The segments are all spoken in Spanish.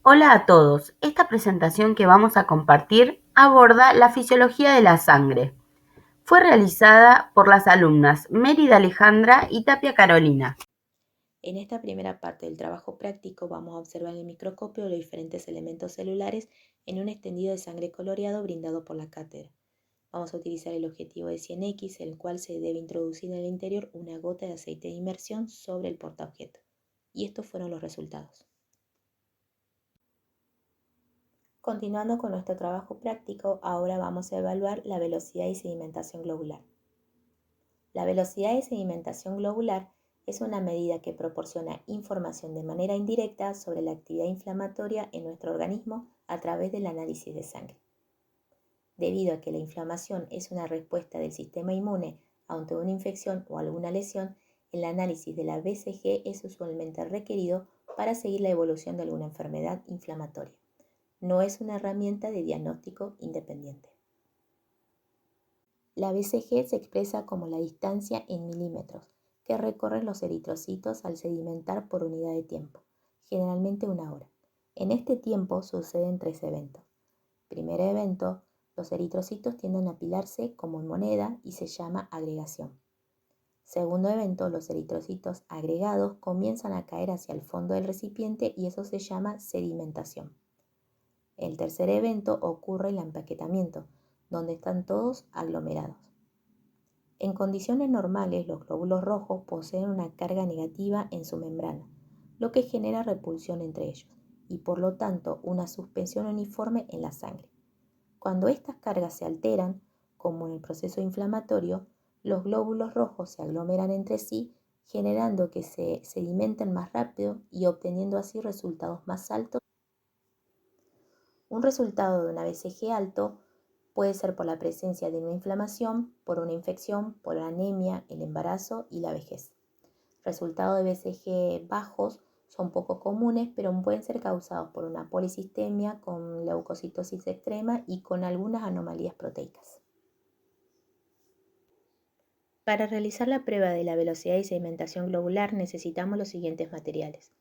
Hola a todos, esta presentación que vamos a compartir aborda la fisiología de la sangre. Fue realizada por las alumnas Mérida Alejandra y Tapia Carolina. En esta primera parte del trabajo práctico vamos a observar en el microscopio los diferentes elementos celulares en un extendido de sangre coloreado brindado por la cátedra. Vamos a utilizar el objetivo de 100X, el cual se debe introducir en el interior una gota de aceite de inmersión sobre el portaobjeto. Y estos fueron los resultados. Continuando con nuestro trabajo práctico, ahora vamos a evaluar la velocidad de sedimentación globular. La velocidad de sedimentación globular es una medida que proporciona información de manera indirecta sobre la actividad inflamatoria en nuestro organismo a través del análisis de sangre. Debido a que la inflamación es una respuesta del sistema inmune ante una infección o alguna lesión, el análisis de la BCG es usualmente requerido para seguir la evolución de alguna enfermedad inflamatoria. No es una herramienta de diagnóstico independiente. La BCG se expresa como la distancia en milímetros que recorren los eritrocitos al sedimentar por unidad de tiempo, generalmente una hora. En este tiempo suceden tres eventos. Primer evento, los eritrocitos tienden a apilarse como en moneda y se llama agregación. Segundo evento, los eritrocitos agregados comienzan a caer hacia el fondo del recipiente y eso se llama sedimentación. El tercer evento ocurre el empaquetamiento, donde están todos aglomerados. En condiciones normales, los glóbulos rojos poseen una carga negativa en su membrana, lo que genera repulsión entre ellos y por lo tanto una suspensión uniforme en la sangre. Cuando estas cargas se alteran, como en el proceso inflamatorio, los glóbulos rojos se aglomeran entre sí, generando que se sedimenten más rápido y obteniendo así resultados más altos. Un resultado de una BCG alto puede ser por la presencia de una inflamación, por una infección, por la anemia, el embarazo y la vejez. Resultados de BCG bajos son poco comunes, pero pueden ser causados por una polisistemia con leucocitosis extrema y con algunas anomalías proteicas. Para realizar la prueba de la velocidad de sedimentación globular necesitamos los siguientes materiales: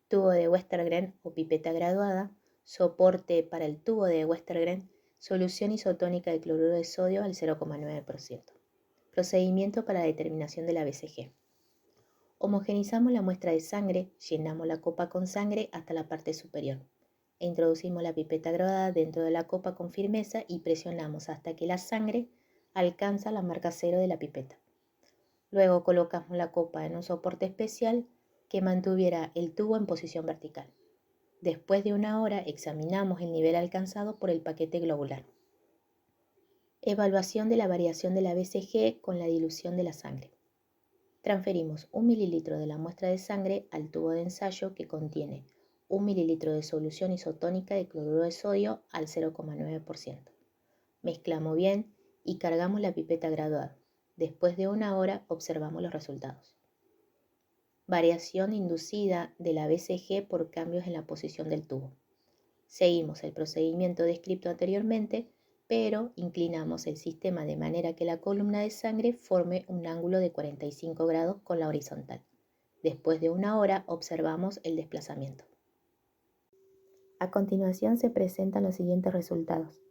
tubo de Westergren o pipeta graduada, soporte para el tubo de Westergren, solución isotónica de cloruro de sodio al 0,9%. Procedimiento para la determinación de la BCG. Homogenizamos la muestra de sangre, llenamos la copa con sangre hasta la parte superior. E introducimos la pipeta graduada dentro de la copa con firmeza y presionamos hasta que la sangre alcanza la marca cero de la pipeta. Luego colocamos la copa en un soporte especial que mantuviera el tubo en posición vertical. Después de una hora examinamos el nivel alcanzado por el paquete globular. Evaluación de la variación de la BCG con la dilución de la sangre. Transferimos 1 mililitro de la muestra de sangre al tubo de ensayo que contiene 1 mililitro de solución isotónica de cloruro de sodio al 0,9%. Mezclamos bien y cargamos la pipeta graduada. Después de una hora observamos los resultados. Variación inducida de la BCG por cambios en la posición del tubo. Seguimos el procedimiento descrito anteriormente, pero inclinamos el sistema de manera que la columna de sangre forme un ángulo de 45 grados con la horizontal. Después de una hora observamos el desplazamiento. A continuación se presentan los siguientes resultados.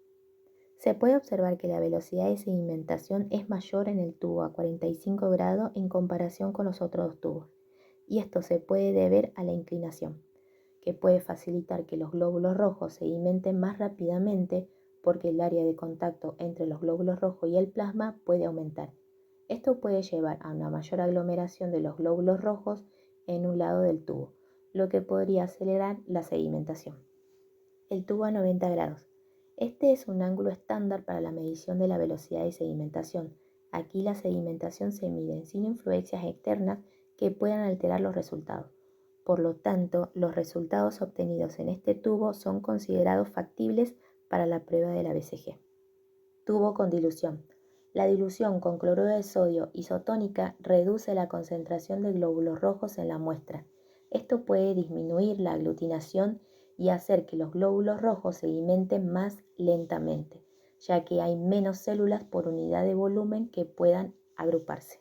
Se puede observar que la velocidad de sedimentación es mayor en el tubo a 45 grados en comparación con los otros dos tubos, y esto se puede deber a la inclinación, que puede facilitar que los glóbulos rojos sedimenten más rápidamente porque el área de contacto entre los glóbulos rojos y el plasma puede aumentar. Esto puede llevar a una mayor aglomeración de los glóbulos rojos en un lado del tubo, lo que podría acelerar la sedimentación. El tubo a 90 grados. Este es un ángulo estándar para la medición de la velocidad de sedimentación. Aquí la sedimentación se mide sin influencias externas que puedan alterar los resultados. Por lo tanto, los resultados obtenidos en este tubo son considerados factibles para la prueba de la BCG. Tubo con dilución. La dilución con cloruro de sodio isotónica reduce la concentración de glóbulos rojos en la muestra. Esto puede disminuir la aglutinación y hacer que los glóbulos rojos sedimenten más lentamente, ya que hay menos células por unidad de volumen que puedan agruparse.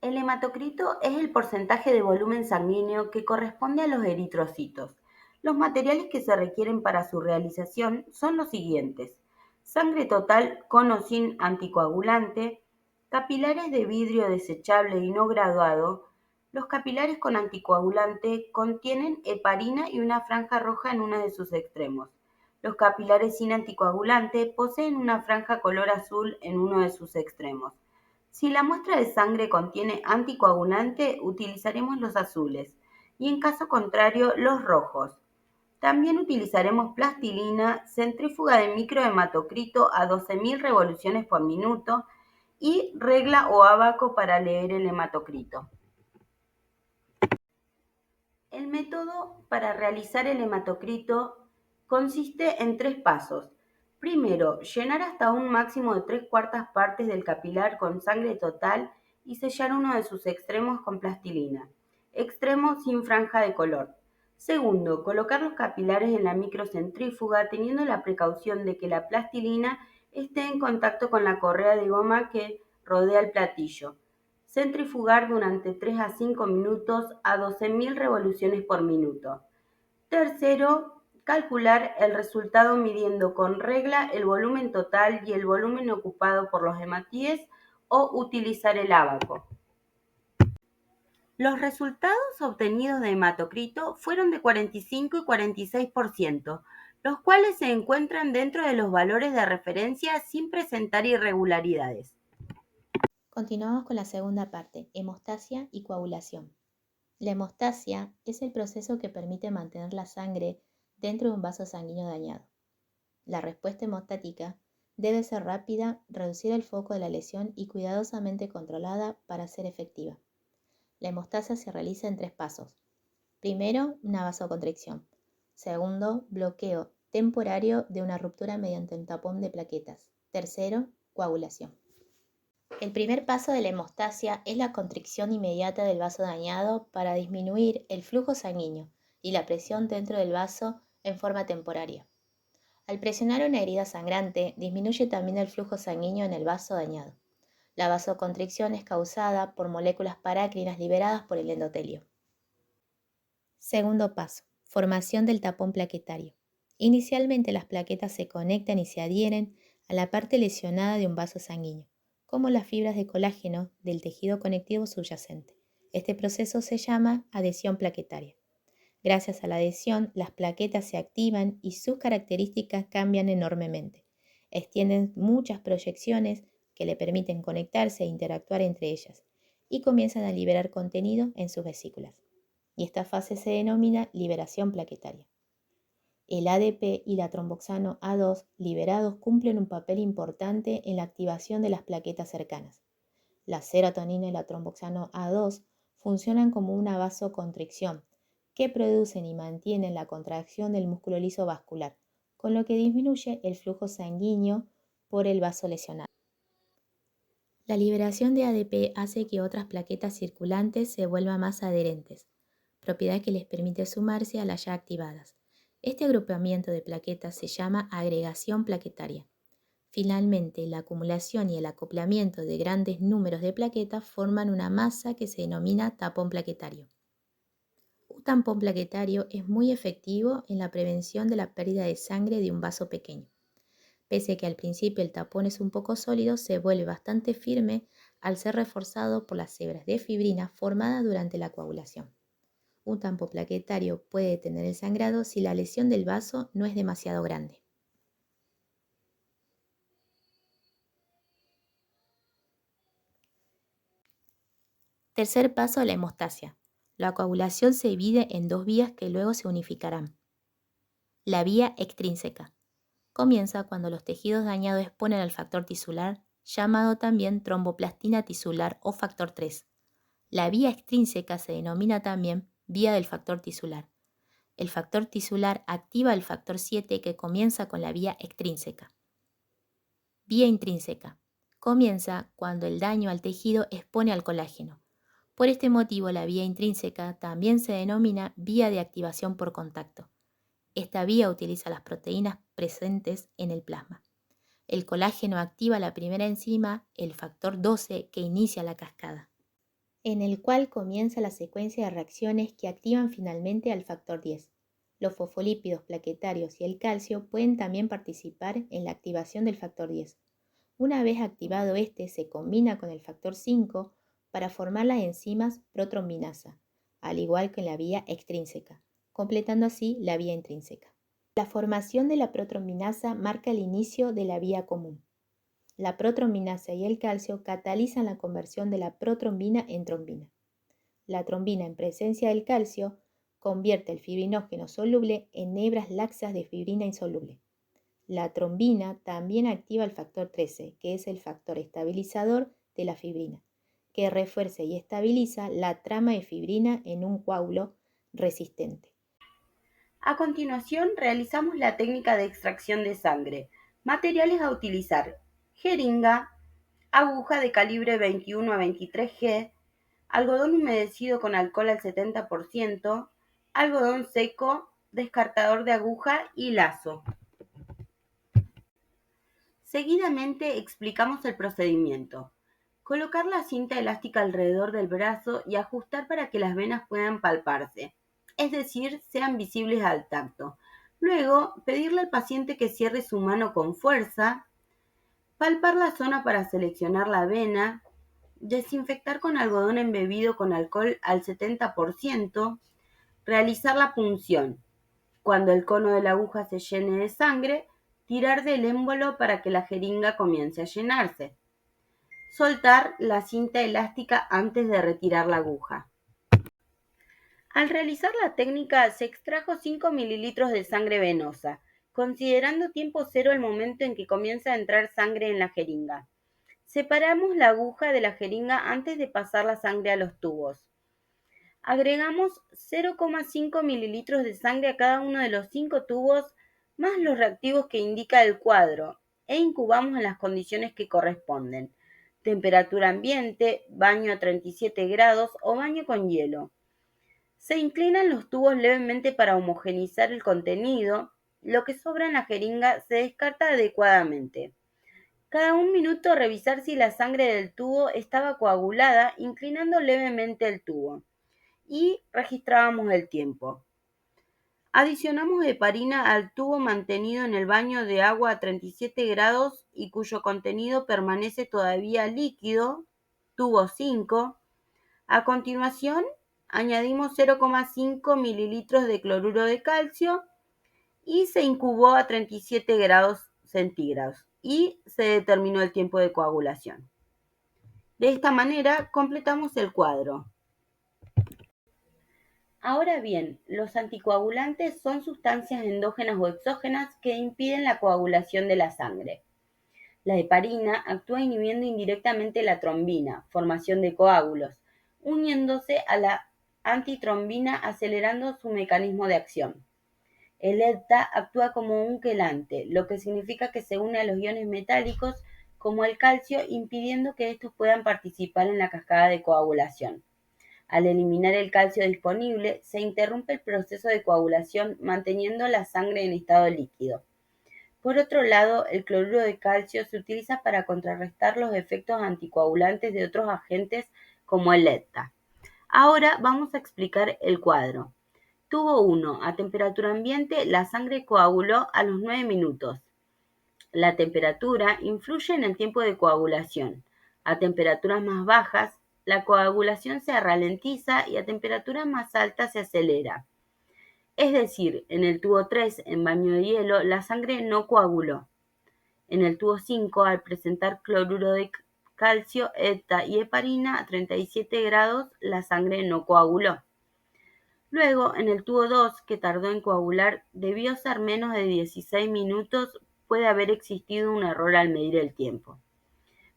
El hematocrito es el porcentaje de volumen sanguíneo que corresponde a los eritrocitos. Los materiales que se requieren para su realización son los siguientes: sangre total con o sin anticoagulante, capilares de vidrio desechable y no graduado. Los capilares con anticoagulante contienen heparina y una franja roja en uno de sus extremos. Los capilares sin anticoagulante poseen una franja color azul en uno de sus extremos. Si la muestra de sangre contiene anticoagulante, utilizaremos los azules y en caso contrario los rojos. También utilizaremos plastilina, centrífuga de microhematocrito a 12.000 revoluciones por minuto y regla o ábaco para leer el hematocrito. El método para realizar el hematocrito consiste en 3 pasos. Primero, llenar hasta un máximo de 3/4 partes del capilar con sangre total y sellar uno de sus extremos con plastilina. Extremo sin franja de color. Segundo, colocar los capilares en la microcentrífuga teniendo la precaución de que la plastilina esté en contacto con la correa de goma que rodea el platillo. Centrifugar durante 3 a 5 minutos a 12.000 revoluciones por minuto. Tercero, calcular el resultado midiendo con regla el volumen total y el volumen ocupado por los hematíes o utilizar el ábaco. Los resultados obtenidos de hematocrito fueron de 45 y 46%, los cuales se encuentran dentro de los valores de referencia sin presentar irregularidades. Continuamos con la segunda parte, hemostasia y coagulación. La hemostasia es el proceso que permite mantener la sangre dentro de un vaso sanguíneo dañado. La respuesta hemostática debe ser rápida, reducir el foco de la lesión y cuidadosamente controlada para ser efectiva. La hemostasia se realiza en 3 pasos. Primero, una vasoconstricción. Segundo, bloqueo temporario de una ruptura mediante un tapón de plaquetas. Tercero, coagulación. El primer paso de la hemostasia es la constricción inmediata del vaso dañado para disminuir el flujo sanguíneo y la presión dentro del vaso en forma temporaria. Al presionar una herida sangrante, disminuye también el flujo sanguíneo en el vaso dañado. La vasoconstricción es causada por moléculas parácrinas liberadas por el endotelio. Segundo paso, formación del tapón plaquetario. Inicialmente las plaquetas se conectan y se adhieren a la parte lesionada de un vaso sanguíneo, como las fibras de colágeno del tejido conectivo subyacente. Este proceso se llama adhesión plaquetaria. Gracias a la adhesión, las plaquetas se activan y sus características cambian enormemente. Extienden muchas proyecciones que le permiten conectarse e interactuar entre ellas y comienzan a liberar contenido en sus vesículas. Y esta fase se denomina liberación plaquetaria. El ADP y la tromboxano A2 liberados cumplen un papel importante en la activación de las plaquetas cercanas. La serotonina y la tromboxano A2 funcionan como una vasoconstricción que producen y mantienen la contracción del músculo liso vascular, con lo que disminuye el flujo sanguíneo por el vaso lesionado. La liberación de ADP hace que otras plaquetas circulantes se vuelvan más adherentes, propiedad que les permite sumarse a las ya activadas. Este agrupamiento de plaquetas se llama agregación plaquetaria. Finalmente, la acumulación y el acoplamiento de grandes números de plaquetas forman una masa que se denomina tapón plaquetario. Un tampón plaquetario es muy efectivo en la prevención de la pérdida de sangre de un vaso pequeño. Pese a que al principio el tapón es un poco sólido, se vuelve bastante firme al ser reforzado por las hebras de fibrina formadas durante la coagulación. Un tampón plaquetario puede detener el sangrado si la lesión del vaso no es demasiado grande. Tercer paso, la hemostasia. La coagulación se divide en 2 vías que luego se unificarán. La vía extrínseca. Comienza cuando los tejidos dañados exponen al factor tisular, llamado también tromboplastina tisular o factor 3. La vía extrínseca se denomina también vía del factor tisular. El factor tisular activa el factor 7 que comienza con la vía extrínseca. Vía intrínseca. Comienza cuando el daño al tejido expone al colágeno. Por este motivo, la vía intrínseca también se denomina vía de activación por contacto. Esta vía utiliza las proteínas presentes en el plasma. El colágeno activa la primera enzima, el factor 12, que inicia la cascada. en el cual comienza la secuencia de reacciones que activan finalmente al factor 10. Los fosfolípidos plaquetarios y el calcio pueden también participar en la activación del factor 10. Una vez activado este, se combina con el factor 5 para formar las enzimas protrombinasa, al igual que en la vía extrínseca, completando así la vía intrínseca. La formación de la protrombinasa marca el inicio de la vía común. La protrombinasa y el calcio catalizan la conversión de la protrombina en trombina. La trombina, en presencia del calcio, convierte el fibrinógeno soluble en hebras laxas de fibrina insoluble. La trombina también activa el factor 13, que es el factor estabilizador de la fibrina, que refuerza y estabiliza la trama de fibrina en un coágulo resistente. A continuación, realizamos la técnica de extracción de sangre. Materiales a utilizar: jeringa, aguja de calibre 21 a 23 G, algodón humedecido con alcohol al 70%, algodón seco, descartador de aguja y lazo. Seguidamente explicamos el procedimiento. Colocar la cinta elástica alrededor del brazo y ajustar para que las venas puedan palparse, es decir, sean visibles al tacto. Luego, pedirle al paciente que cierre su mano con fuerza, palpar la zona para seleccionar la vena, desinfectar con algodón embebido con alcohol al 70%, realizar la punción. Cuando el cono de la aguja se llene de sangre, tirar del émbolo para que la jeringa comience a llenarse. Soltar la cinta elástica antes de retirar la aguja. Al realizar la técnica se extrajo 5 mililitros de sangre venosa, considerando tiempo cero el momento en que comienza a entrar sangre en la jeringa. Separamos la aguja de la jeringa antes de pasar la sangre a los tubos. Agregamos 0,5 mililitros de sangre a cada uno de los 5 tubos, más los reactivos que indica el cuadro, e incubamos en las condiciones que corresponden: temperatura ambiente, baño a 37 grados o baño con hielo. Se inclinan los tubos levemente para homogeneizar el contenido. Lo que sobra en la jeringa se descarta adecuadamente. Cada un minuto revisar si la sangre del tubo estaba coagulada, inclinando levemente el tubo. Y registrábamos el tiempo. Adicionamos heparina al tubo mantenido en el baño de agua a 37 grados y cuyo contenido permanece todavía líquido, tubo 5. A continuación, añadimos 0,5 mililitros de cloruro de calcio y se incubó a 37 grados centígrados y se determinó el tiempo de coagulación. De esta manera completamos el cuadro. Ahora bien, los anticoagulantes son sustancias endógenas o exógenas que impiden la coagulación de la sangre. La heparina actúa inhibiendo indirectamente la trombina, formación de coágulos, uniéndose a la antitrombina acelerando su mecanismo de acción. El EDTA actúa como un quelante, lo que significa que se une a los iones metálicos como el calcio, impidiendo que estos puedan participar en la cascada de coagulación. Al eliminar el calcio disponible, se interrumpe el proceso de coagulación manteniendo la sangre en estado líquido. Por otro lado, el cloruro de calcio se utiliza para contrarrestar los efectos anticoagulantes de otros agentes como el EDTA. Ahora vamos a explicar el cuadro. Tubo 1. A temperatura ambiente, la sangre coaguló a los 9 minutos. La temperatura influye en el tiempo de coagulación. A temperaturas más bajas, la coagulación se ralentiza y a temperaturas más altas se acelera. Es decir, en el tubo 3, en baño de hielo, la sangre no coaguló. En el tubo 5, al presentar cloruro de calcio, EDTA y heparina a 37 grados, la sangre no coaguló. Luego, en el tubo 2, que tardó en coagular, debió ser menos de 16 minutos, puede haber existido un error al medir el tiempo.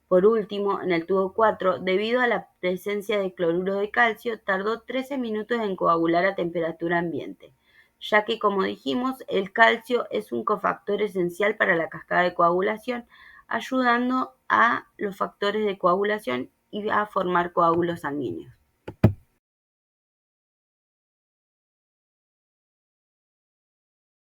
Por último, en el tubo 4, debido a la presencia de cloruro de calcio, tardó 13 minutos en coagular a temperatura ambiente, ya que, como dijimos, el calcio es un cofactor esencial para la cascada de coagulación, ayudando a los factores de coagulación y a formar coágulos sanguíneos.